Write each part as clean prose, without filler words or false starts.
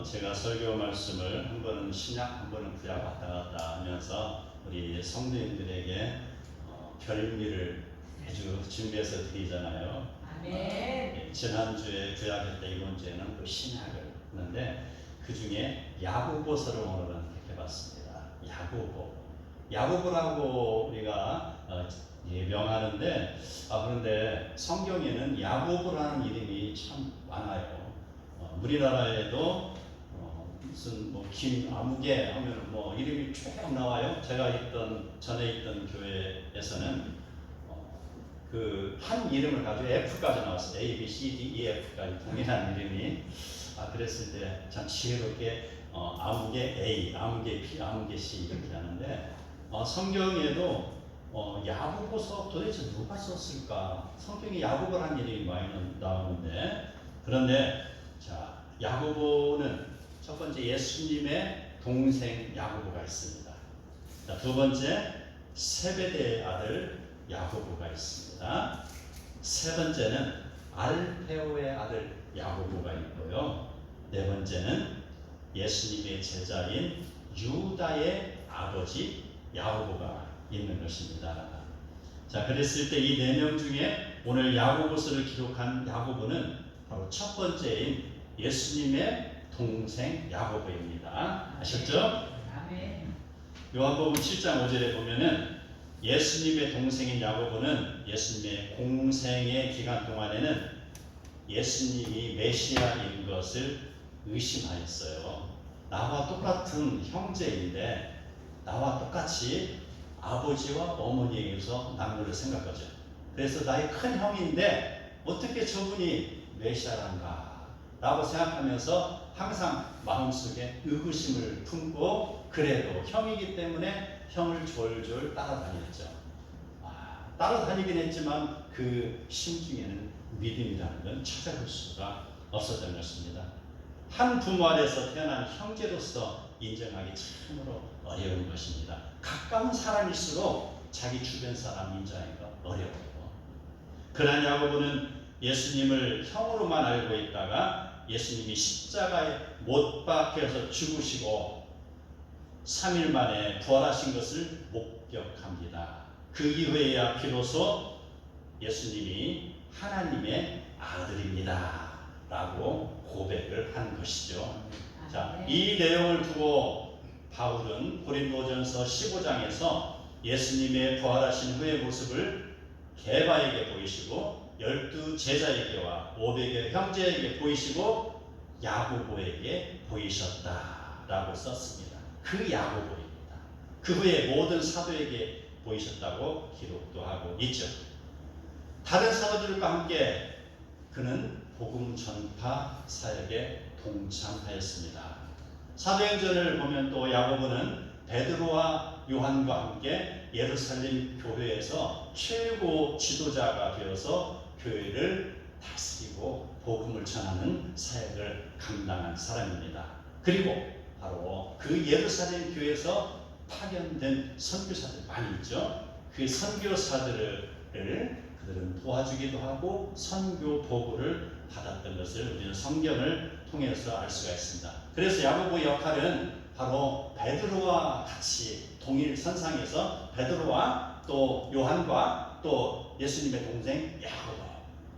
제가 설교 말씀을 한 번은 신약, 한 번은 구약 왔다 갔다 하면서 우리 성도님들에게 별미를 매주 준비해서 드리잖아요. 아멘. 지난주에 구약했다, 이번 주에는 또 신약을 하는데 그 중에 야고보서를 오늘은 택해봤습니다. 야고보라고 우리가 명하는데 그런데 성경에는 야고보라는 이름이 참 많아요. 우리나라에도 무슨 김아무개 하면 이름이 쭉 나와요. 제가 전에 있던 교회에서는 그 한 이름을 가지고 F까지 나왔어요. A, B, C, D, E, F까지 동일한 이름이. 그랬을 때 참 지혜롭게 아무개 A, 아무개 B, 아무개 C 이렇게 하는데 성경에도 야고보서 도대체 누가 썼을까? 성경에 야고보라는 이름이 많이 나오는데, 그런데 자, 야고보는 첫 번째 예수님의 동생 야고보가 있습니다. 자, 두 번째 세베대의 아들 야고보가 있습니다. 세 번째는 알페오의 아들 야고보가 있고요. 네 번째는 예수님의 제자인 유다의 아버지 야고보가 있는 것입니다. 자, 그랬을 때 이 네 명 중에 오늘 야고보서를 기록한 야고보는 바로 첫 번째인 예수님의 동생 야고보입니다. 아셨죠? 아멘. 요한복음 7장 5절에 보면은 예수님의 동생인 야고보는 예수님의 공생의 기간 동안에는 예수님이 메시아인 것을 의심하였어요. 나와 똑같은 형제인데 나와 똑같이 아버지와 어머니에 의해서 난 것을 생각하죠. 그래서 나의 큰 형인데 어떻게 저분이 메시아란가 라고 생각하면서 항상 마음속에 의구심을 품고, 그래도 형이기 때문에 형을 졸졸 따라다녔죠. 따라다니긴 했지만 그 심중에는 믿음이라는 건 찾아볼 수가 없었던 것입니다. 한 부모 아래서 태어난 형제로서 인정하기 참으로 어려운 것입니다. 가까운 사람일수록 자기 주변 사람 인정하기가 어려워요. 그러나 야고보는 예수님을 형으로만 알고 있다가 예수님이 십자가에 못 박혀서 죽으시고 3일 만에 부활하신 것을 목격합니다. 그 이후에야 비로소 예수님이 하나님의 아들입니다 라고 고백을 한 것이죠. 자, 이 내용을 두고 바울은 고린도전서 15장에서 예수님의 부활하신 후의 모습을 게바에게 보이시고 12 제자에게와 500의 형제에게 보이시고 야고보에게 보이셨다라고 썼습니다. 그 야고보입니다. 그 후에 모든 사도에게 보이셨다고 기록도 하고 있죠. 다른 사도들과 함께 그는 복음 전파 사역에 동참하였습니다. 사도행전을 보면 또 야고보는 베드로와 요한과 함께 예루살렘 교회에서 최고 지도자가 되어서 교회를 다스리고 복음을 전하는 사역을 감당한 사람입니다. 그리고 바로 그 예루살렘 교회에서 파견된 선교사들 많이 있죠. 그 선교사들을 그들은 도와주기도 하고 선교 보고를 받았던 것을 우리는 성경을 통해서 알 수가 있습니다. 그래서 야고보의 역할은 바로 베드로와 같이 동일 선상에서 베드로와 또 요한과 또 예수님의 동생 야고보,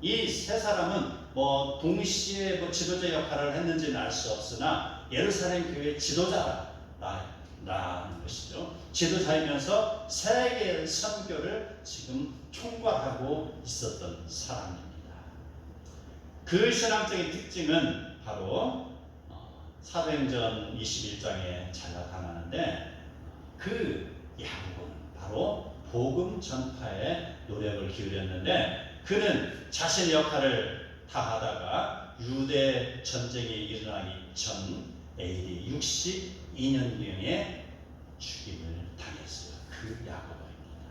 이 세 사람은 동시에 지도자 역할을 했는지는 알 수 없으나 예루살렘 교회 지도자라는 것이죠. 지도자이면서 세계 선교를 지금 총괄하고 있었던 사람입니다. 그 신앙적인 특징은 바로 사도행전 21장에 잘 나타나는데, 그 야고보는 바로 복음 전파에 노력을 기울였는데, 그는 자신의 역할을 다 하다가 유대 전쟁이 일어나기 전 AD 62년경에 죽임을 당했어요. 그 야고보입니다.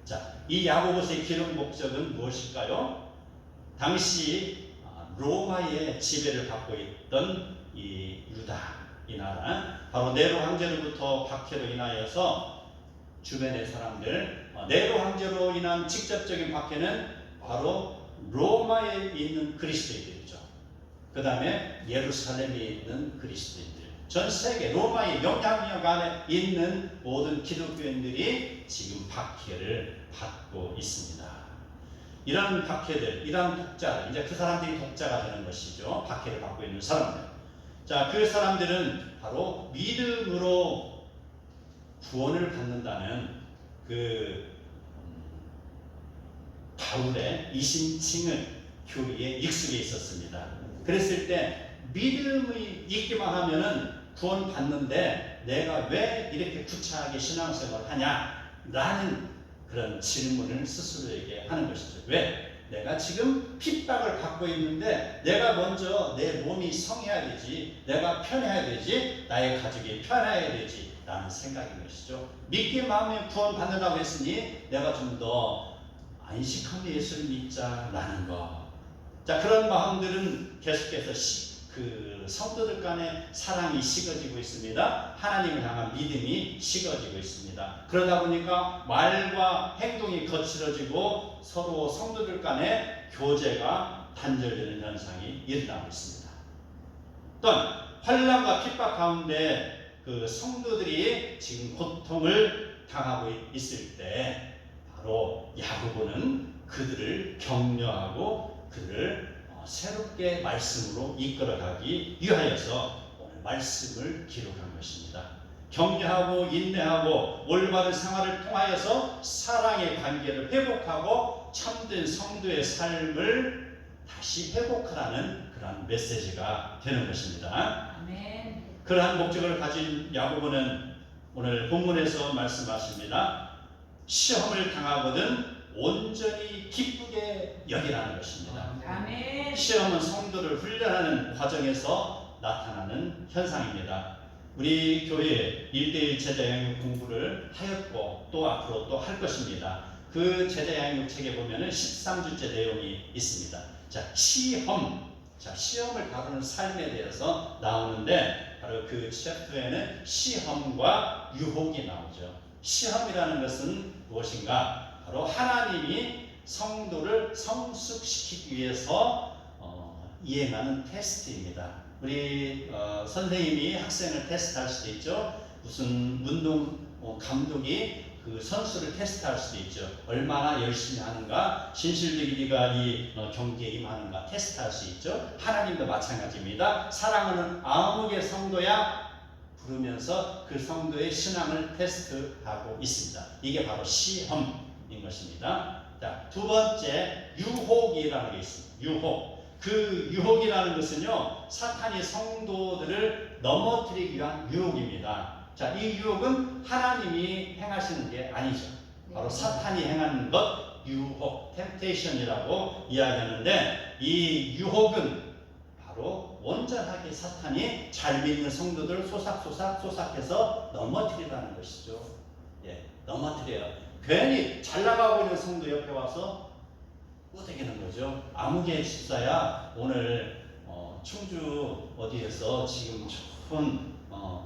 자, 이 야고보서의 기록 목적은 무엇일까요? 당시 로마의 지배를 받고 있던 이 유다, 이 나라, 바로 네로 황제로부터 박해로 인하여서 주변의 사람들, 네로 황제로 인한 직접적인 박해는 바로 로마에 있는 그리스도인들이죠. 그 다음에 예루살렘에 있는 그리스도인들, 전 세계 로마의 영향력 안에 있는 모든 기독교인들이 지금 박해를 받고 있습니다. 이런 박해들, 이런 독자들, 이제 그 사람들이 독자가 되는 것이죠. 박해를 받고 있는 사람들. 자, 그 사람들은 바로 믿음으로 구원을 받는다는 그 바울의 이심칭은 교리에 익숙해 있었습니다. 그랬을 때 믿음이 있기만 하면은 구원 받는데 내가 왜 이렇게 구차하게 신앙생활을 하냐? 라는 그런 질문을 스스로에게 하는 것이죠. 왜? 내가 지금 핍박을 받고 있는데 내가 먼저 내 몸이 성해야 되지, 내가 편해야 되지, 나의 가족이 편해야 되지 라는 생각인 것이죠. 믿기만 하면 구원 받는다고 했으니 내가 좀 더 안식하며 예수를 믿자라는 거. 자, 그런 마음들은 계속해서 그 성도들 간의 사랑이 식어지고 있습니다. 하나님을 향한 믿음이 식어지고 있습니다. 그러다 보니까 말과 행동이 거칠어지고 서로 성도들 간의 교제가 단절되는 현상이 일어나고 있습니다. 또한 환난과 핍박 가운데 그 성도들이 지금 고통을 당하고 있을 때 바로 야고보는 그들을 격려하고 그들을 새롭게 말씀으로 이끌어가기 위하여서 오늘 말씀을 기록한 것입니다. 격려하고 인내하고 올바른 생활을 통하여서 사랑의 관계를 회복하고 참된 성도의 삶을 다시 회복하라는 그러한 메시지가 되는 것입니다. 아멘. 그러한 목적을 가진 야고보는 오늘 본문에서 말씀하십니다. 시험을 당하거든 온전히 기쁘게 여기라는 것입니다. 아멘. 시험은 성도를 훈련하는 과정에서 나타나는 현상입니다. 우리 교회 1:1 제자 양육 공부를 하였고 또 앞으로 또 할 것입니다. 그 제자 양육 책에 보면은 13주째 내용이 있습니다. 자, 시험. 자, 시험을 다루는 삶에 대해서 나오는데 바로 그 챕터에는 시험과 유혹이 나오죠. 시험이라는 것은 무엇인가? 바로 하나님이 성도를 성숙시키기 위해서 이행하는 테스트입니다. 우리 선생님이 학생을 테스트할 수도 있죠. 무슨 운동 감독이 그 선수를 테스트할 수도 있죠. 얼마나 열심히 하는가, 진실되기가 이 경기에 임하는가 테스트할 수 있죠. 하나님도 마찬가지입니다. 사랑하는 아무개 성도야 부르면서 그 성도의 신앙을 테스트하고 있습니다. 이게 바로 시험인 것입니다. 자, 두 번째 유혹이라는 게 있습니다. 유혹. 그 유혹이라는 것은요, 사탄이 성도들을 넘어뜨리기 위한 유혹입니다. 자, 이 유혹은 하나님이 행하시는 게 아니죠. 바로 사탄이 행하는 것, 유혹, 템테이션이라고 이야기하는데, 이 유혹은 바로 온전하게 사탄이 잘 믿는 성도들을 소삭해서 넘어뜨리라는 것이죠. 예, 넘어뜨려요. 괜히 잘 나가고 있는 성도 옆에 와서 꾸대기는 거죠. 아무개 집사야 오늘 충주 어디에서 지금 좋은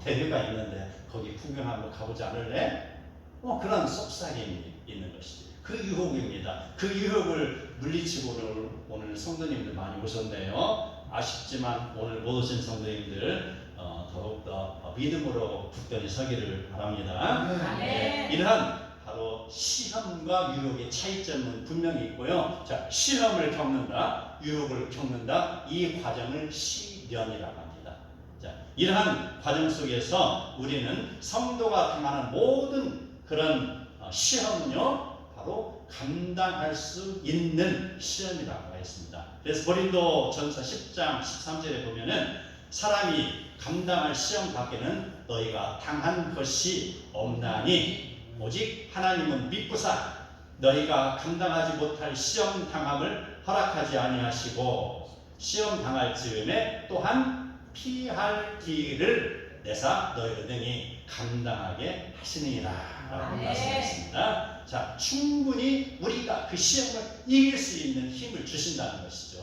대회가 있는데 거기 구경 한번 가보지 않을래? 그런 속삭임이 있는 것이죠. 그 유혹입니다. 그 유혹을 물리치고 오늘 성도님들 많이 오셨네요. 아쉽지만 오늘 못 오신 성도님들 더욱더 믿음으로 굳건히 서기를 바랍니다. 아멘. 이러한 바로 시험과 유혹의 차이점은 분명히 있고요. 자, 시험을 겪는다, 유혹을 겪는다, 이 과정을 시련이라고 합니다. 자, 이러한 과정 속에서 우리는 성도가 당하는 모든 그런 시험은요, 바로 감당할 수 있는 시험이라고 하였습니다. 그래서 고린도 전서 10장 13절에 보면은 사람이 감당할 시험 밖에는 너희가 당한 것이 없나니 오직 하나님은 믿고사 너희가 감당하지 못할 시험 당함을 허락하지 아니하시고 시험 당할 즈음에 또한 피할 길을 내사 너희를 능히 감당하게 하시느니라 라고 말씀했습니다. 자, 충분히 우리가 그 시험을 이길 수 있는 힘을 주신다는 것이죠.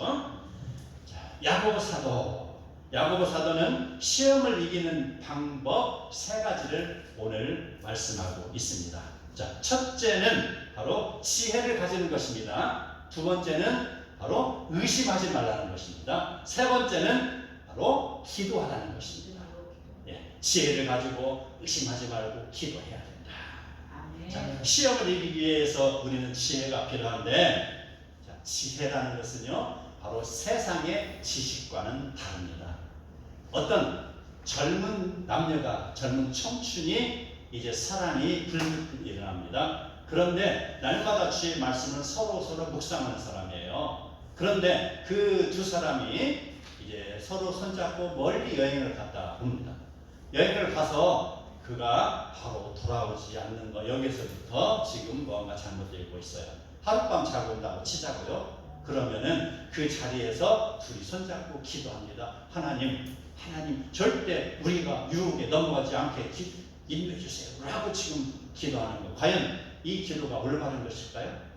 자, 야고보 사도는 시험을 이기는 방법 3가지를 오늘 말씀하고 있습니다. 자, 첫째는 바로 지혜를 가지는 것입니다. 두 번째는 바로 의심하지 말라는 것입니다. 세 번째는 바로 기도하라는 것입니다. 예, 지혜를 가지고 의심하지 말고 기도해야 된다. 자, 아멘. 시험을 이기기 위해서 우리는 지혜가 필요한데, 자, 지혜라는 것은요 바로 세상의 지식과는 다릅니다. 어떤 젊은 남녀가, 젊은 청춘이 이제 사랑이 불붙 일어납니다. 그런데 날마다 주의 말씀을 서로 묵상하는 사람이에요. 그런데 그 두 사람이 이제 서로 손잡고 멀리 여행을 갔다 옵니다. 여행을 가서 그가 바로 돌아오지 않는 거, 여기서부터 지금 뭔가 잘못되고 있어요. 하룻밤 자고 온다고 치자고요. 그러면은 그 자리에서 둘이 손잡고 기도합니다. 하나님 절대 우리가 유혹에 넘어가지 않게 인도해 주세요 라고 지금 기도하는 거, 과연 이 기도가 올바른 것일까요?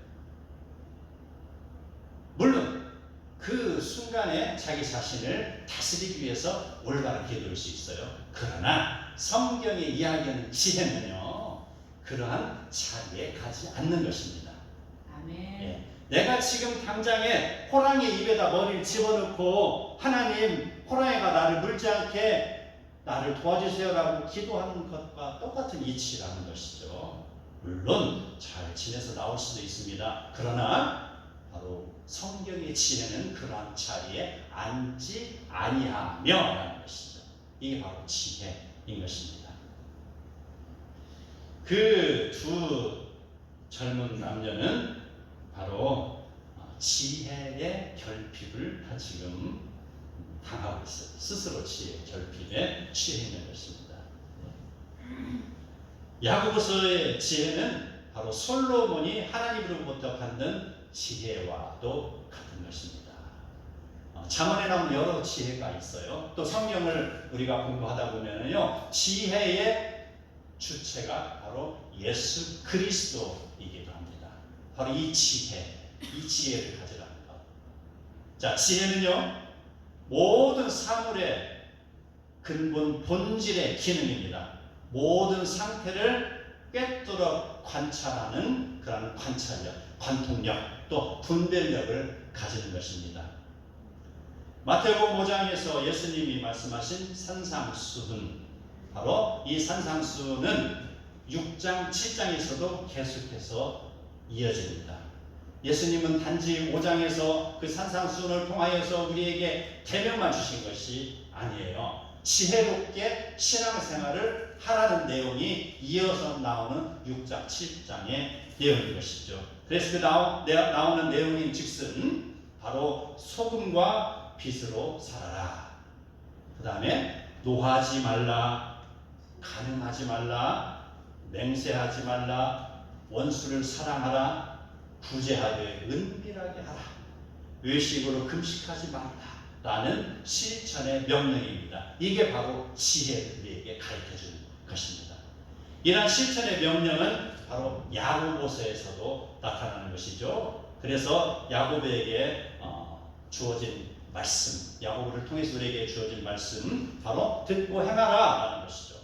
물론 그 순간에 자기 자신을 다스리기 위해서 올바른 기도일 수 있어요. 그러나 성경의 이야기하는 지혜는요 그러한 자리에 가지 않는 것입니다. 아멘. 예. 내가 지금 당장에 호랑이 입에다 머리를 집어넣고 하나님 호랑이가 나를 물지 않게 나를 도와주세요라고 기도하는 것과 똑같은 이치라는 것이죠. 물론 잘 지내서 나올 수도 있습니다. 그러나 바로 성경의 지혜는 그러한 자리에 앉지 아니하며라는 것이죠. 이게 바로 지혜인 것입니다. 그 두 젊은 남녀는 바로 지혜의 결핍을 지금 당하고 있어요. 스스로 지혜의 결핍에 취해 있는 것입니다. 야고보서의 지혜는 바로 솔로몬이 하나님으로부터 받는 지혜와도 같은 것입니다. 잠언에 나오는 여러 지혜가 있어요. 또 성경을 우리가 공부하다 보면요, 지혜의 주체가 바로 예수 그리스도이기도 합니다. 바로 이 지혜를 가지라는 것. 자, 지혜는요 모든 사물의 근본 본질의 기능입니다. 모든 상태를 꿰뚫어 관찰하는 그런 관찰력, 관통력, 또 분별력을 가지는 것입니다. 마태복음 5장에서 예수님이 말씀하신 산상수훈, 바로 이 산상수훈은 6장, 7장에서도 계속해서 이어집니다. 예수님은 단지 5장에서 그 산상수훈을 통하여서 우리에게 계명만 주신 것이 아니에요. 지혜롭게 신앙생활을 하라는 내용이 이어서 나오는 6장, 7장의 내용인 것이죠. 그래서 그 나오는 내용인 즉슨 바로 소금과 빛으로 살아라. 그 다음에 노하지 말라, 간음하지 말라, 맹세하지 말라, 원수를 사랑하라, 구제하되 은밀하게 하라, 외식으로 금식하지 말라 라는 실천의 명령입니다. 이게 바로 지혜를 우리에게 가르쳐주는 것입니다. 이러한 실천의 명령은 바로 야고보서에서도 나타나는 것이죠. 그래서 야고보에게 주어진 말씀, 야고보를 통해서 우리에게 주어진 말씀, 바로 듣고 행하라 라는 것이죠.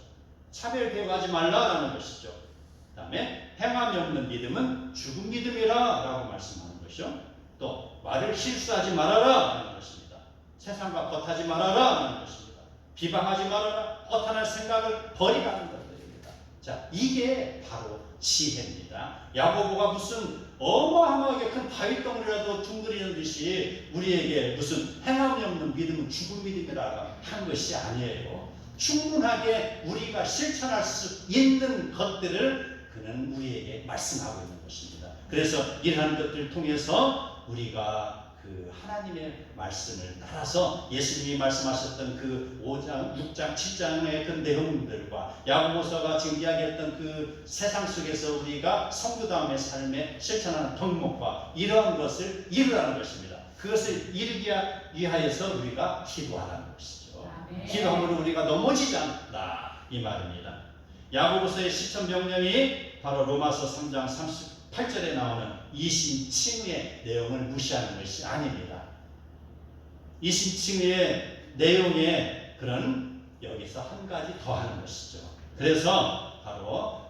차별교육하지 말라 라는 것이죠. 그 다음에 행함이 없는 믿음은 죽은 믿음이라 라고 말씀하는 것이죠. 또 말을 실수하지 말아라 라는 것입니다. 세상과 겉하지 말아라 라는 것입니다. 비방하지 말아라, 허탄할 생각을 버리라는 것들입니다. 자, 이게 바로 지혜입니다. 야고보가 무슨 어마어마하게 큰 바위덩어리라도 둥그리는 듯이 우리에게 무슨 행함이 없는 믿음은 죽은 믿음이라 한 것이 아니에요. 충분하게 우리가 실천할 수 있는 것들을 그는 우리에게 말씀하고 있는 것입니다. 그래서 이러한 것들을 통해서 우리가 그 하나님의 말씀을 따라서 예수님이 말씀하셨던 그 5장, 6장, 7장의 그 내용들과 야고보서가 지금 이야기했던 그 세상 속에서 우리가 성도다움의 삶에 실천하는 덕목과 이러한 것을 이루라는 것입니다. 그것을 이루기 위하여서 우리가 기도하라는 것이죠. 아멘. 기도함으로 우리가 넘어지지 않는다 이 말입니다. 야고보서의 실천 명령이 바로 로마서 3장 38절에 나오는 이심칭의의 내용을 무시하는 것이 아닙니다. 이심칭의의 내용에 그런 여기서 한 가지 더 하는 것이죠. 그래서 바로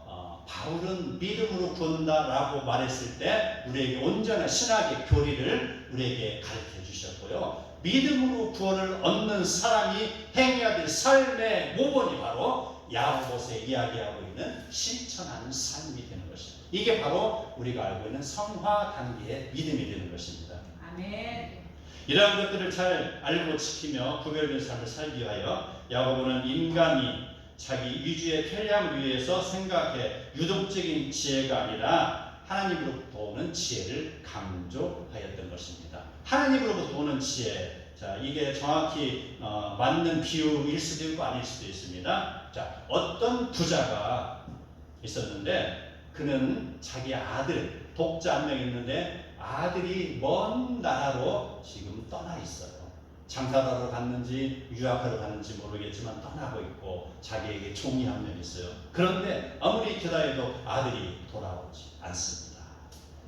바울은 믿음으로 구한다라고 말했을 때 우리에게 온전한 신학의 교리를 우리에게 가르쳐 주셨고요. 믿음으로 구원을 얻는 사람이 행해야 될 삶의 모본이 바로 야고보서에 이야기하고 있는 실천하는 삶이 되는 것입니다. 이게 바로 우리가 알고 있는 성화 단계의 믿음이 되는 것입니다. 아멘. 이러한 것들을 잘 알고 지키며 구별된 삶을 살기 위하여 야고보는 인간이 자기 위주의 편리함을 위해서 생각해 유동적인 지혜가 아니라 하나님으로부터 오는 지혜를 강조하였던 것입니다. 하나님으로부터 오는 지혜, 자, 이게 정확히 맞는 비유일 수도 있고 아닐 수도 있습니다. 자, 어떤 부자가 있었는데 그는 자기 아들, 독자 한 명 있는데 아들이 먼 나라로 지금 떠나 있어요. 장사하러 갔는지 유학하러 갔는지 모르겠지만 떠나고 있고 자기에게 종이 한 명 있어요. 그런데 아무리 기다려도 아들이 돌아오지 않습니다.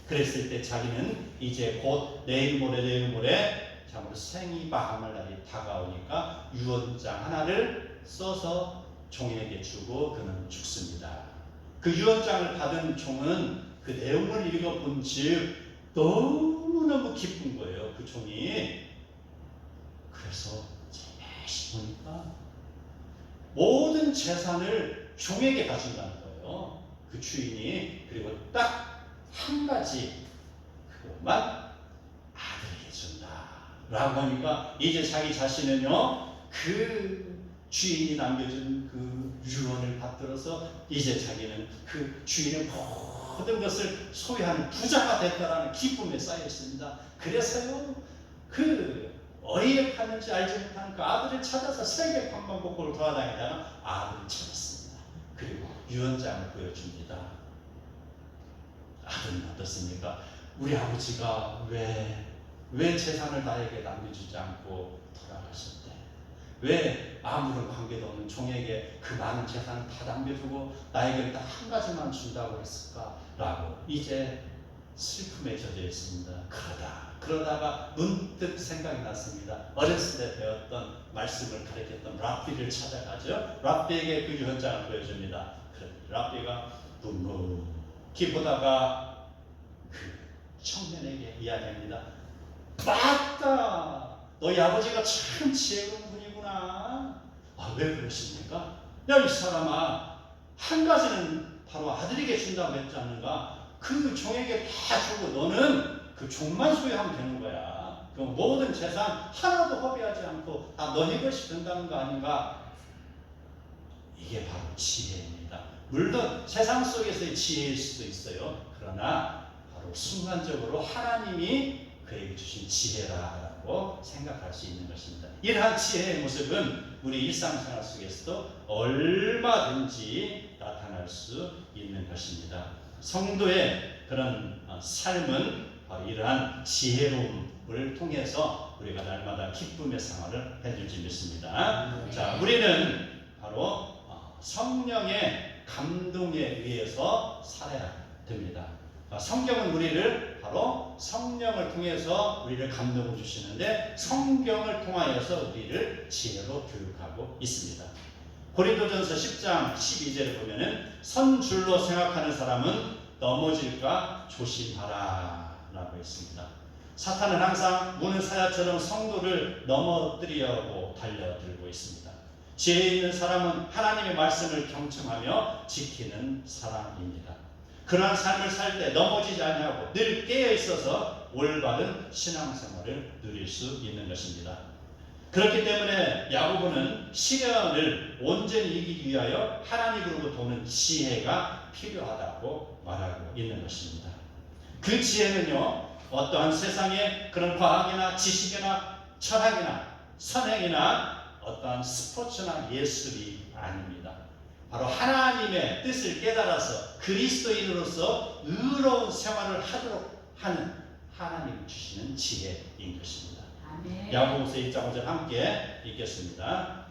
그랬을 때 자기는 이제 곧 내일 모레 참으로 생이마감할 날이 다가오니까 유언장 하나를 써서 종에게 주고 그는 죽습니다. 그 유언장을 받은 종은 그 내용을 읽어본 즉 너무너무 기쁜 거예요. 그 종이. 그래서 재미있이 보니까 모든 재산을 종에게 다 준다는 거예요. 그 주인이. 그리고 딱 한 가지 그것만 아들에게 준다 라고 하니까 이제 자기 자신은요 그 주인이 남겨준 그 유언을 받들어서 이제 자기는 그 주인의 모든 것을 소유하는 부자가 됐다라는 기쁨에 쌓여 있습니다. 그래서요 그 어디에 갔는지 알지 못하는 그 아들을 찾아서 세계 방방곡곡을 돌아다니다가 아들을 찾았습니다. 그리고 유언장을 보여줍니다. 아들은 어떻습니까? 우리 아버지가 왜 재산을 나에게 남겨주지 않고 돌아가셨대? 왜 아무런 관계도 없는 종에게 그 많은 재산을 다 남겨주고 나에게 딱 한 가지만 준다고 했을까? 라고 이제 슬픔에 젖어 있습니다. 그러다가 문득 생각이 났습니다. 어렸을 때 배웠던 말씀을 가르쳤던 랍비를 찾아가죠. 랍비에게 그 유언장을 보여줍니다. 랍비가 묵묵히 보다가 그 청년에게 이야기합니다. 맞다! 너희 아버지가 참 지혜로운 분이구나. 왜 그러십니까? 야, 이 사람아, 한 가지는 바로 아들에게 준다고 했지 않는가? 그 종에게 다 주고 너는 그 종만 소유하면 되는 거야. 그 모든 재산 하나도 허비하지 않고 다 너희 것이 된다는 거 아닌가? 이게 바로 지혜입니다. 물론 세상 속에서의 지혜일 수도 있어요. 그러나 바로 순간적으로 하나님이 그에게 주신 지혜라고 생각할 수 있는 것입니다. 이러한 지혜의 모습은 우리 일상생활 속에서도 얼마든지 나타날 수 있는 것입니다. 성도의 그런 삶은 바로 이러한 지혜로움을 통해서 우리가 날마다 기쁨의 생활을 해줄지 믿습니다. 자, 우리는 바로 성령의 감동에 의해서 살아야 됩니다. 성경은 우리를 바로 성령을 통해서 우리를 감동을 주시는데 성경을 통하여서 우리를 지혜로 교육하고 있습니다. 고린도전서 10장 12절을 보면은 선줄로 생각하는 사람은 넘어질까 조심하라 라고 했습니다. 사탄은 항상 무는 사자처럼 성도를 넘어뜨리려고 달려들고 있습니다. 지혜 있는 사람은 하나님의 말씀을 경청하며 지키는 사람입니다. 그러한 삶을 살 때 넘어지지 않냐고 늘 깨어 있어서 올바른 신앙생활을 누릴 수 있는 것입니다. 그렇기 때문에 야고보는 시련을 온전히 이기기 위하여 하나님으로부터 오는 지혜가 필요하다고 말하고 있는 것입니다. 그 지혜는요, 어떠한 세상의 그런 과학이나 지식이나 철학이나 선행이나 어떠한 스포츠나 예술이 아닙니다. 바로 하나님의 뜻을 깨달아서 그리스도인으로서 의로운 생활을 하도록 하는 하나님이 주시는 지혜인 것입니다. 야고보서 1장 5절 함께 읽겠습니다.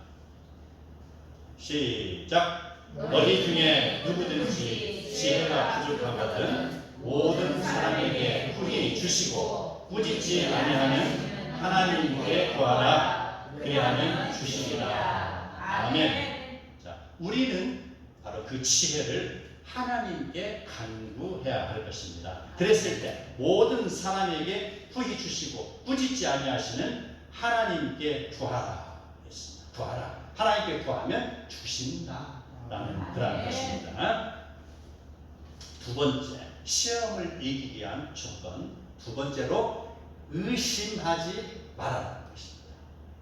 시작. 너희 중에 누구든지 지혜가 부족하거든 모든 사람에게 훈히 주시고 꾸짖지 아니하는 하나님께 구하라 그리하면 주시리라. 아멘. 자, 우리는 바로 그 지혜를 하나님께 간구해야 할 것입니다. 그랬을 때 모든 사람에게 후히 주시고 꾸짖지 아니하시는 하나님께 구하라 했습니다. 구하라. 하나님께 구하면 주신다라는 그런 것입니다. 두 번째, 시험을 이기기 위한 조건. 두 번째로 의심하지 말아라는 것입니다.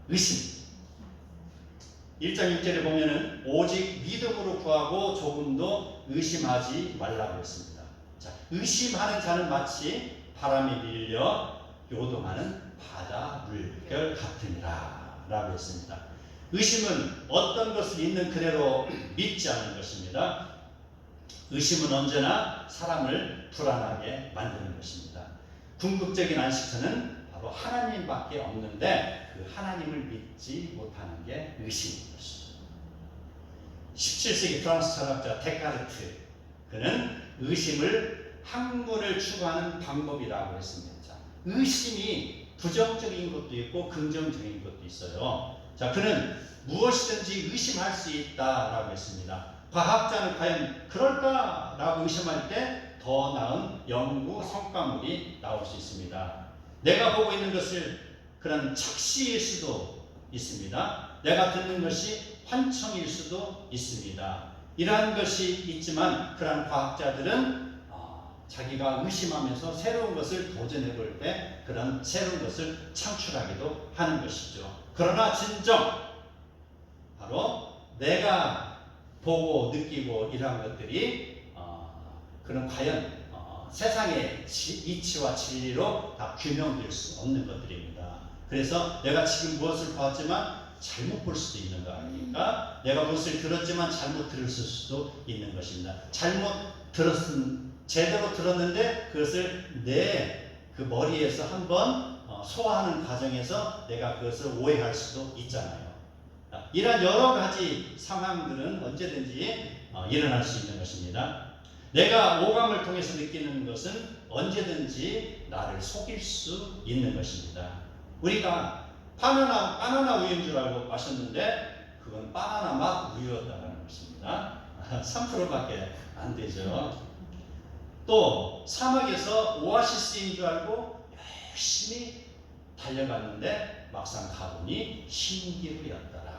의심. 1장 6절에 보면은 오직 믿음으로 구하고 조금도 의심하지 말라고 했습니다. 자, 의심하는 자는 마치 바람에 밀려 요동하는 바다 물결 같으니라 라고 했습니다. 의심은 어떤 것을 있는 그대로 믿지 않는 것입니다. 의심은 언제나 사람을 불안하게 만드는 것입니다. 궁극적인 안식처는 바로 하나님밖에 없는데 그 하나님을 믿지 못하는 게 의심인 것이죠. 17세기 프랑스 철학자 데카르트, 그는 의심을 학문을 추구하는 방법이라고 했습니다. 의심이 부정적인 것도 있고 긍정적인 것도 있어요. 자, 그는 무엇이든지 의심할 수 있다라고 했습니다. 과학자는 과연 그럴까라고 의심할 때 더 나은 연구 성과물이 나올 수 있습니다. 내가 보고 있는 것을 그런 착시일 수도 있습니다. 내가 듣는 것이 환청일 수도 있습니다. 이러한 것이 있지만 그러한 과학자들은 자기가 의심하면서 새로운 것을 도전해 볼 때 그런 새로운 것을 창출하기도 하는 것이죠. 그러나 진정 바로 내가 보고 느끼고 이러한 것들이 그런 과연 세상의 이치와 진리로 다 규명될 수 없는 것들입니다. 그래서 내가 지금 무엇을 봤지만 잘못 볼 수도 있는 거 아닙니까? 내가 무엇을 들었지만 잘못 들었을 수도 있는 것입니다. 제대로 들었는데 그것을 내 그 머리에서 한번 소화하는 과정에서 내가 그것을 오해할 수도 있잖아요. 이런 여러 가지 상황들은 언제든지 일어날 수 있는 것입니다. 내가 오감을 통해서 느끼는 것은 언제든지 나를 속일 수 있는 것입니다. 우리가 바나나 우유인 줄 알고 마셨는데 그건 바나나 맛 우유였다는 것입니다. 3%밖에 안 되죠. 또 사막에서 오아시스인 줄 알고 열심히 달려갔는데 막상 가보니 신기루였더라.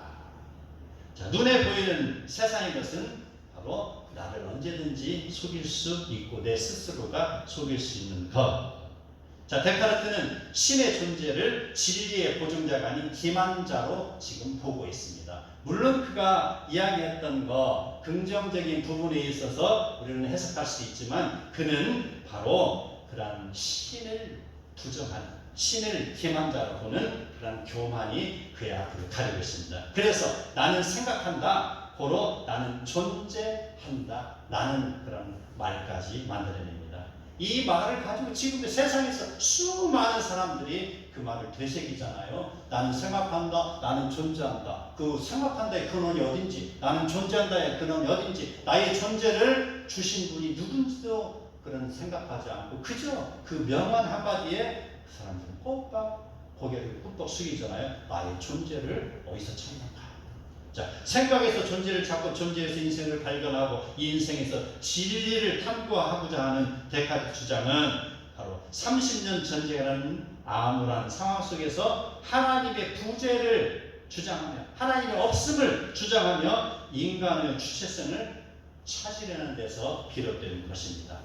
자, 눈에 보이는 세상의 것은 바로 나를 언제든지 속일 수 있고 내 스스로가 속일 수 있는 것. 자, 데카르트는 신의 존재를 진리의 보증자가 아닌 기만자로 지금 보고 있습니다. 물론 그가 이야기했던 거 긍정적인 부분에 있어서 우리는 해석할 수 있지만 그는 바로 그런 신을 부정하는 신을 기만자로 보는 그런 교만이 그의 앞을 가리고 있습니다. 그래서 나는 생각한다. 고로 나는 존재한다. 라는 그런 말까지 만들어냅니다. 이 말을 가지고 지금 세상에서 수많은 사람들이 그 말을 되새기잖아요. 나는 생각한다. 나는 존재한다. 그 생각한다의 근원이 어딘지, 나는 존재한다의 근원이 어딘지, 나의 존재를 주신 분이 누군지도 그런 생각하지 않고 그저 그 명언 한마디에 그 사람들은 꼭딱 고개를 꾹꾹 숙이잖아요. 나의 존재를 어디서 찾는가? 자, 생각에서 존재를 찾고 존재에서 인생을 발견하고 이 인생에서 진리를 탐구하고자 하는 데카르트 주장은 바로 30년 전쟁이라는 암울한 상황 속에서 하나님의 부재를 주장하며 하나님의 없음을 주장하며 인간의 주체성을 찾으려는 데서 비롯된 것입니다.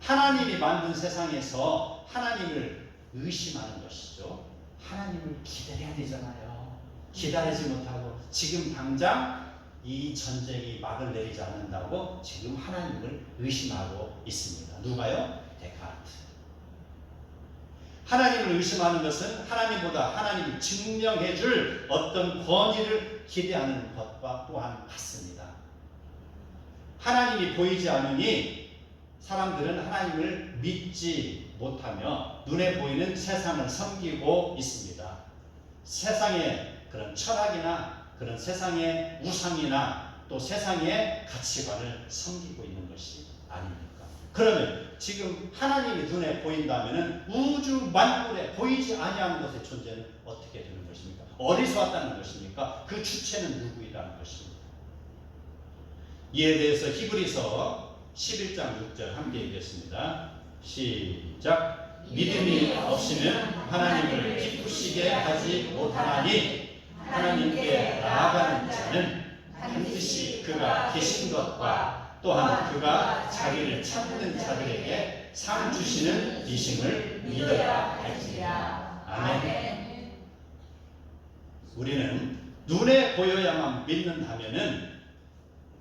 하나님이 만든 세상에서 하나님을 의심하는 것이죠. 하나님을 기다려야 되잖아요. 기다리지 못하고 지금 당장 이 전쟁이 막을 내리지 않는다고 지금 하나님을 의심하고 있습니다. 누가요? 데카르트. 하나님을 의심하는 것은 하나님보다 하나님을 증명해 줄 어떤 권위를 기대하는 것과 또한 같습니다. 하나님이 보이지 않으니 사람들은 하나님을 믿지 못하며 눈에 보이는 세상을 섬기고 있습니다. 세상의 그런 철학이나 그런 세상의 우상이나 또 세상의 가치관을 섬기고 있는 것이 아닙니까? 그러면 지금 하나님이 눈에 보인다면 우주 만물에 보이지 아니하는 것의 존재는 어떻게 되는 것입니까? 어디서 왔다는 것입니까? 그 주체는 누구이라는 것입니다. 이에 대해서 히브리서 11장 6절 함께 읽겠습니다. 시작. 믿음이 없이는 하나님을 기쁘시게 하지 못하나니 하나님께 나아가는 자는 반드시 그가 계신 것과 또한 그가 자기를 찾는 자들에게 상 주시는 이심을 믿어야 할지니라. 아멘. 우리는 눈에 보여야만 믿는다면은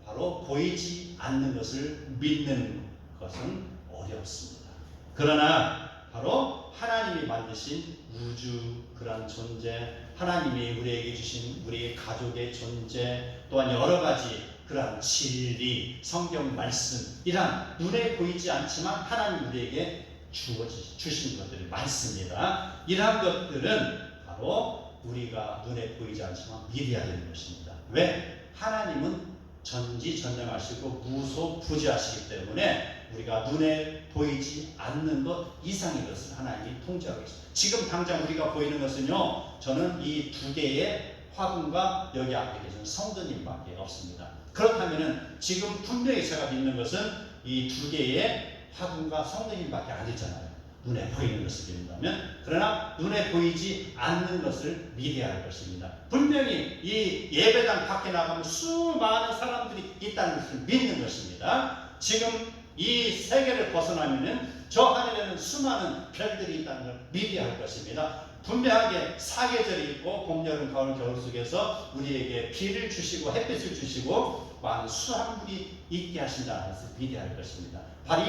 바로 보이지 않는 것을 믿는 것은 어렵습니다. 그러나 바로 하나님이 만드신 우주 그런 존재, 하나님이 우리에게 주신 우리 가족의 존재, 또한 여러 가지 그러한 진리, 성경 말씀, 이러한 눈에 보이지 않지만 하나님 우리에게 주신 것들이 많습니다. 이러한 것들은 바로 우리가 눈에 보이지 않지만 믿어야 되는 것입니다. 왜? 하나님은 전지전능하시고 무소부지하시기 때문에 우리가 눈에 보이지 않는 것 이상의 것을 하나님이 통제하고 있습니다. 지금 당장 우리가 보이는 것은요, 저는 이 두 개의 화분과 여기 앞에 계신 성도님밖에 없습니다. 그렇다면 지금 분명히 제가 믿는 것은 이 두 개의 화분과 성도님밖에 안 있잖아요. 눈에 보이는 것을 믿는다면. 그러나 눈에 보이지 않는 것을 믿어야 할 것입니다. 분명히 이 예배당 밖에 나가면 수많은 사람들이 있다는 것을 믿는 것입니다. 지금 이 세계를 벗어나면은 저 하늘에는 수많은 별들이 있다는 걸 믿어야 할 것입니다. 분명하게 사계절이 있고 봄, 여름, 가을, 겨울 속에서 우리에게 비를 주시고 햇빛을 주시고 많은 수확물이 있게 하신다는 것을 믿어야 할 것입니다.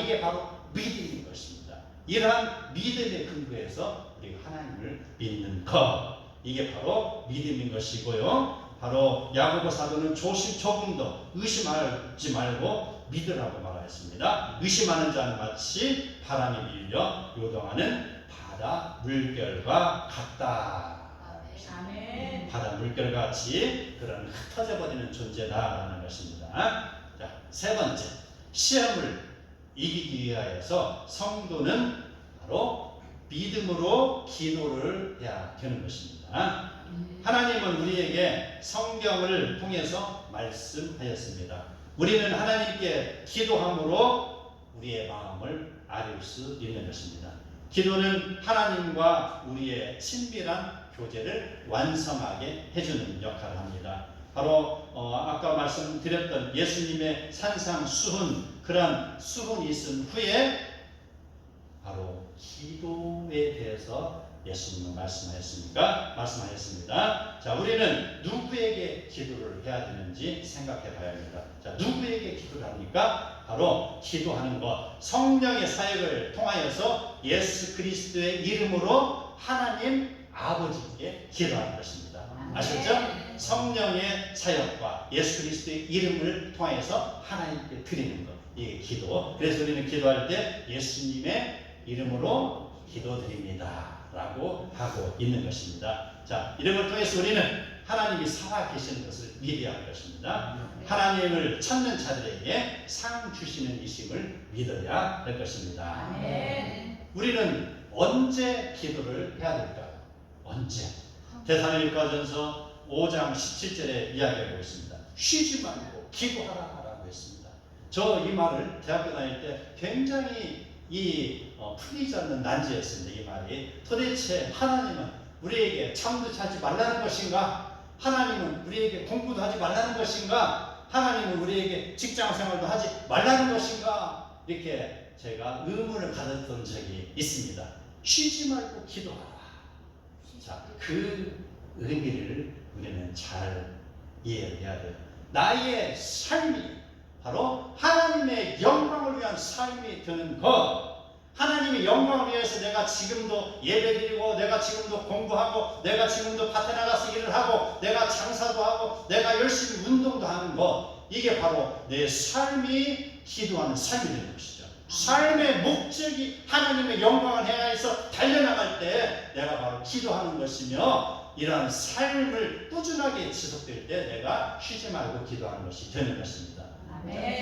이게 바로 믿음인 것입니다. 이러한 믿음의 근거에서 우리가 하나님을 믿는 것, 이게 바로 믿음인 것이고요. 바로 야고보 사도는 조금도 의심하지 말고 믿으라고 말하였습니다. 의심하는 자는 마치 바람에 밀려 요동하는 바다 물결과 같다. 아멘. 바다 물결같이 그런 흩어져 버리는 존재다라는 것입니다. 자, 세 번째, 시험을 이기기 위하여서 성도는 바로 믿음으로 기도를 해야 되는 것입니다. 하나님은 우리에게 성경을 통해서 말씀하였습니다. 우리는 하나님께 기도함으로 우리의 마음을 아릴 수 있는 것입니다. 기도는 하나님과 우리의 친밀한 교제를 완성하게 해주는 역할을 합니다. 바로 아까 말씀드렸던 예수님의 산상수훈, 그런 수훈이 있은 후에 바로 기도에 대해서 예수님은 말씀하였습니다. 자, 우리는 누구에게 기도를 해야 되는지 생각해 봐야 합니다. 자, 누구에게 기도를 합니까? 바로 기도하는 것, 성령의 사역을 통하여서 예수 그리스도의 이름으로 하나님 아버지께 기도하는 것입니다. 아시겠죠? 성령의 사역과 예수 그리스도의 이름을 통해서 하나님께 드리는 것, 이게 기도. 그래서 우리는 기도할 때 예수님의 이름으로 기도드립니다 라고 하고 있는 것입니다. 자, 이런 걸 통해서 우리는 하나님이 살아계시는 것을 믿어야 할 것입니다. 하나님을 찾는 자들에게 상 주시는 이심을 믿어야 할 것입니다. 우리는 언제 기도를 해야 될까요? 언제? 데살로니가전서 5장 17절에 이야기하고 있습니다. 쉬지 말고 기도하라고 했습니다. 저 이 말을 대학교 다닐 때 굉장히 풀리지 않는 난제였습니다. 이 말이 도대체 하나님은 우리에게 잠도 자지 말라는 것인가? 하나님은 우리에게 공부도 하지 말라는 것인가? 하나님은 우리에게 직장생활도 하지 말라는 것인가? 이렇게 제가 의문을 가졌던 적이 있습니다. 쉬지 말고 기도하라. 자, 그 의미를 우리는 잘 이해해야 돼요. 나의 삶이 바로 하나님의 영광을 위한 삶이 되는 것, 하나님의 영광을 위해서 내가 지금도 예배드리고, 내가 지금도 공부하고, 내가 지금도 밭에 나가서 일을 하고, 내가 장사도 하고, 내가 열심히 운동도 하는 것, 이게 바로 내 삶이 기도하는 삶이 되는 것이죠. 삶의 목적이 하나님의 영광을 향해서 달려나갈 때 내가 바로 기도하는 것이며, 이러한 삶을 꾸준하게 지속될 때 내가 쉬지 말고 기도하는 것이 되는 것입니다.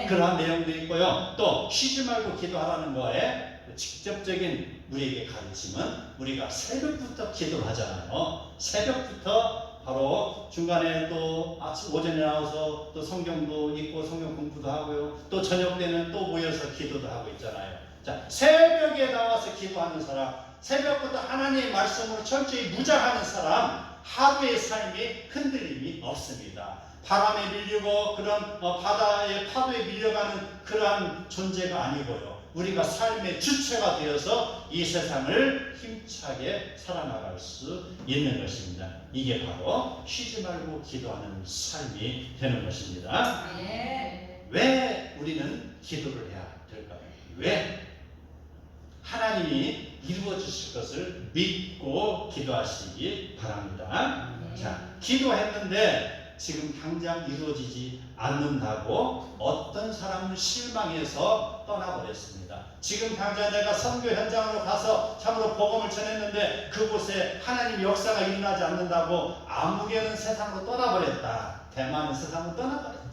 그러한 내용도 있고요. 또 쉬지 말고 기도하라는 거에 직접적인 우리에게 가르침은 우리가 새벽부터 기도를 하잖아요. 새벽부터 바로 중간에 또 오전에 나와서 또 성경도 읽고 성경 공부도 하고요. 또 저녁 때는 또 모여서 기도도 하고 있잖아요. 자, 새벽에 나와서 기도하는 사람, 새벽부터 하나님의 말씀으로 철저히 묵상하는 사람, 하루의 삶이 흔들림이 없습니다. 바람에 밀리고 그런 바다의 파도에 밀려가는 그러한 존재가 아니고요. 우리가 삶의 주체가 되어서 이 세상을 힘차게 살아나갈 수 있는 것입니다. 이게 바로 쉬지 말고 기도하는 삶이 되는 것입니다. 네. 왜 우리는 기도를 해야 될까요? 왜? 하나님이 이루어 주실 것을 믿고 기도하시기 바랍니다. 자, 기도했는데 지금 당장 이루어지지 않는다고 어떤 사람을 실망해서 떠나버렸습니다. 지금 당장 내가 선교 현장으로 가서 참으로 복음을 전했는데 그곳에 하나님 역사가 일어나지 않는다고 아무개는 세상으로 떠나버렸다. 대만은 세상으로 떠나버렸다.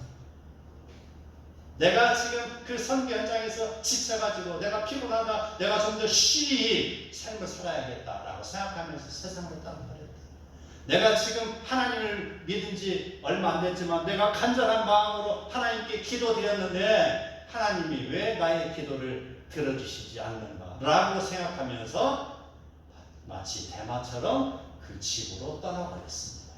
내가 지금 그 선교 현장에서 지쳐가지고 내가 피곤하다, 내가 좀 더 쉬이 삶을 살아야겠다라고 생각하면서 세상으로 떠나버렸다. 내가 지금 하나님을 믿은 지 얼마 안 됐지만 내가 간절한 마음으로 하나님께 기도드렸는데 하나님이 왜 나의 기도를 들어주시지 않는가 라고 생각하면서 마치 대마처럼 그 집으로 떠나버렸습니다.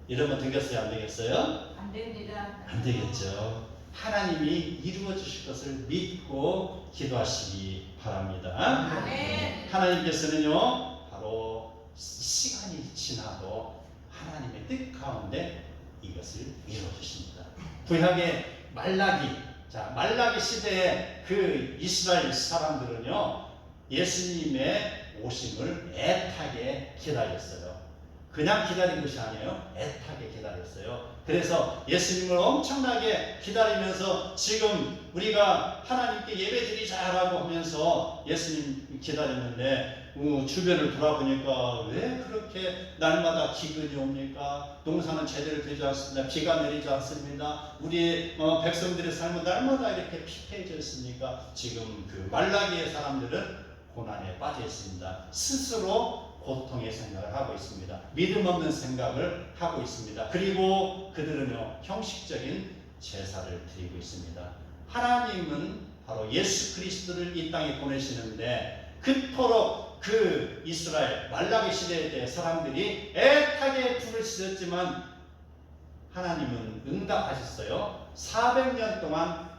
이러면 되겠어요? 안 되겠어요? 안 됩니다. 안 되겠죠. 하나님이 이루어 주실 것을 믿고 기도하시기 바랍니다. 아멘. 하나님께서는요, 바로 시간이 지나도 하나님의 뜻 가운데 이것을 이루어 주십니다. 구약의 말라기, 자, 말라기 시대에 그 이스라엘 사람들은요, 예수님의 오심을 애타게 기다렸어요. 그냥 기다린 것이 아니에요. 애타게 기다렸어요. 그래서 예수님을 엄청나게 기다리면서 지금 우리가 하나님께 예배드리자라고 하면서 예수님 기다렸는데 주변을 돌아보니까 왜 그렇게 날마다 기근이 옵니까? 농사는 제대로 되지 않습니다. 비가 내리지 않습니다. 우리의 백성들의 삶은 날마다 이렇게 피폐해져 있습니까? 지금 그 말라기의 사람들은 고난에 빠져 있습니다. 스스로 고통의 생각을 하고 있습니다. 믿음 없는 생각을 하고 있습니다. 그리고 그들은요, 형식적인 제사를 드리고 있습니다. 하나님은 바로 예수 그리스도를 이 땅에 보내시는데 그토록 그 이스라엘 말라기 시대에 대해 사람들이 애타게 부르짖었지만 하나님은 응답하셨어요. 400년 동안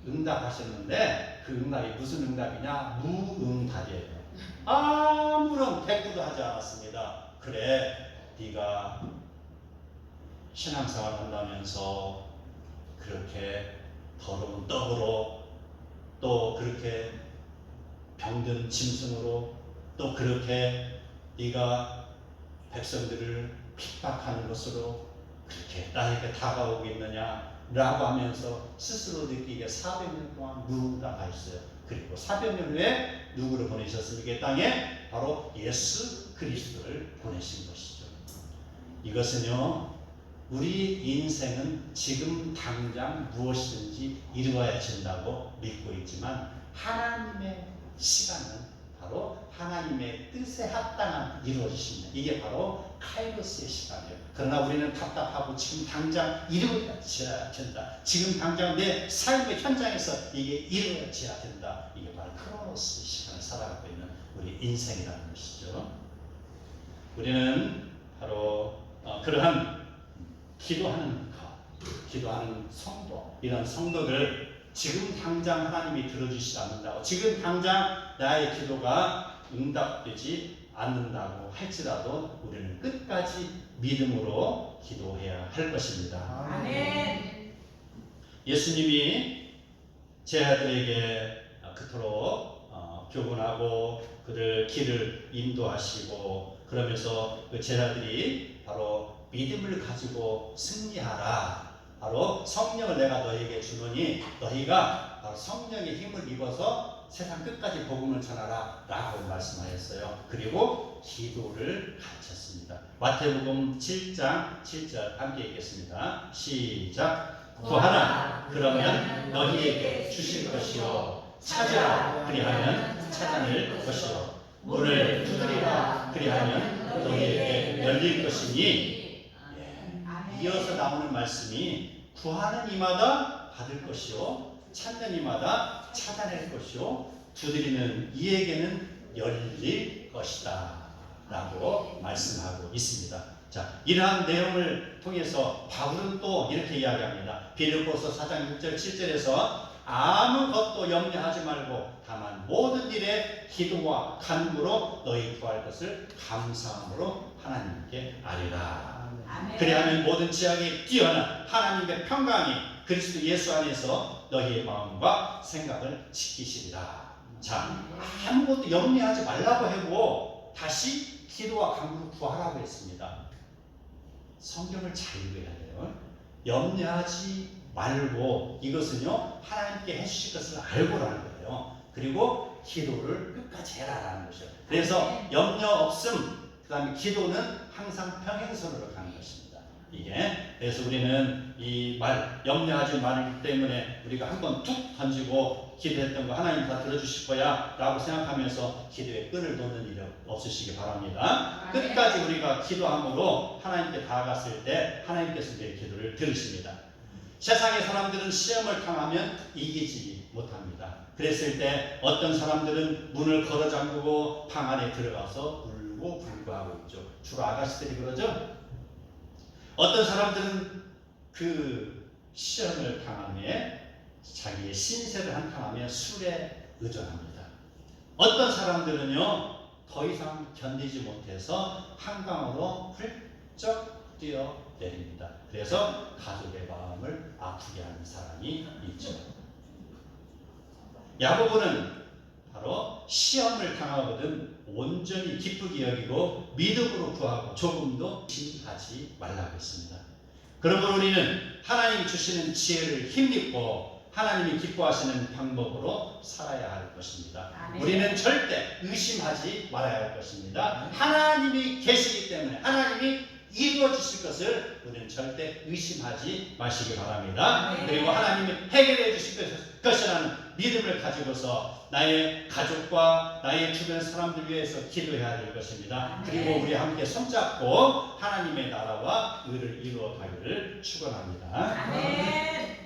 응답하셨는데 그 응답이 무슨 응답이냐? 무응답이에요. 아무런 대꾸도 하지 않았습니다. 그래, 네가 신앙생활 한다면서 그렇게 더러운 떡으로 또 그렇게 병든 짐승으로 또 그렇게 네가 백성들을 핍박하는 것으로 그렇게 나에게 다가오고 있느냐 라고 하면서 스스로 느끼기에 400년 동안 무다가 있어요. 그리고 400년 후에 누구를 보내셨습니까? 이 땅에 바로 예수 그리스도를 보내신 것이죠. 이것은요, 우리 인생은 지금 당장 무엇이든지 이루어야 된다고 믿고 있지만 하나님의 시간은 바로 하나님의 뜻에 합당한 이루어지십니다. 이게 바로 카이로스의 시간이에요. 그러나 우리는 답답하고 지금 당장 이루어져야 된다. 지금 당장 내 삶의 현장에서 이게 이루어져야 된다. 이게 바로 크로노스 시간을 살아가고 있는 우리 인생이라는 것이죠. 우리는 바로 그러한 기도하는 것, 기도하는 성도, 이런 성도들 지금 당장 하나님이 들어주시지 않는다고, 지금 당장 나의 기도가 응답되지 않는다고 할지라도 우리는 끝까지 믿음으로 기도해야 할 것입니다. 아멘. 예수님이 제자들에게 그토록 교훈하고 그들 길을 인도하시고 그러면서 그 제자들이 바로 믿음을 가지고 승리하라. 바로 성령을 내가 너희에게 주노니 너희가 바로 성령의 힘을 입어서 세상 끝까지 복음을 전하라 라고 말씀하셨어요. 그리고 기도를 가르쳤습니다. 마태복음 7장 7절 함께 읽겠습니다. 시작. 구하라 그러면 너희에게 주실 것이요 찾으라 그리하면 찾아낼 것이요 문을 두드리라 그리하면 너희에게 열릴 것이니. 이어서 나오는 말씀이 구하는 이마다 받을 것이요 찾는 이마다 찾아낼 것이요 두드리는 이에게는 열릴 것이다 라고 말씀하고 있습니다. 자, 이러한 내용을 통해서 바울은 또 이렇게 이야기합니다. 빌립보서 4장 6절 7절에서 아무것도 염려하지 말고 다만 모든 일에 기도와 간구로 너희 구할 것을 감사함으로 하나님께 아뢰라. 아멘. 그리하면 모든 지향이 뛰어난 하나님의 평강이 그리스도 예수 안에서 너희의 마음과 생각을 지키시리라. 자, 아무것도 염려하지 말라고 하고 다시 기도와 간구로 구하라고 했습니다. 성경을 잘 읽어야 돼요. 염려하지 말고 이것은요 하나님께 해주실 것을 알고라는 거예요. 그리고 기도를 끝까지 해라라는 것이죠. 그래서 염려 없음, 그 다음에 기도는 항상 평행선으로 가는 것입니다. 이게 그래서 우리는 이 말 염려하지 말기 때문에 우리가 한번 툭 던지고 기도했던 거 하나님 다 들어주실 거야 라고 생각하면서 기도의 끈을 놓는 일이 없으시기 바랍니다. 끝까지 우리가 기도함으로 하나님께 다가갔을 때 하나님께서 우리의 기도를 들으십니다. 세상의 사람들은 시험을 당하면 이기지 못합니다. 그랬을 때 어떤 사람들은 문을 걸어 잠그고 방 안에 들어가서 울고 불구하고 있죠. 주로 아가씨들이 그러죠. 어떤 사람들은 그 시험을 당하며 자기의 신세를 한탄하며 술에 의존합니다. 어떤 사람들은요 더 이상 견디지 못해서 한강으로 훌쩍 뛰어내립니다. 그래서 가족의 마음을 아프게 하는 사람이 있죠. 야고보는 바로 시험을 당하거든 온전히 기쁘게 여기고 믿음으로 구하고 조금도 의심하지 말라고 했습니다. 그러므로 우리는 하나님이 주시는 지혜를 힘입고 하나님이 기뻐하시는 방법으로 살아야 할 것입니다. 아멘. 우리는 절대 의심하지 말아야 할 것입니다. 하나님이 계시기 때문에 하나님이 이루어 주실 것을 우리는 절대 의심하지 마시기 바랍니다. 아멘. 그리고 하나님이 해결해 주실 것이라는 믿음을 가지고서 나의 가족과 나의 주변 사람들 위해서 기도해야 될 것입니다. 아멘. 그리고 우리 함께 손잡고 하나님의 나라와 의를 이루어 가기를 축원합니다. 아멘.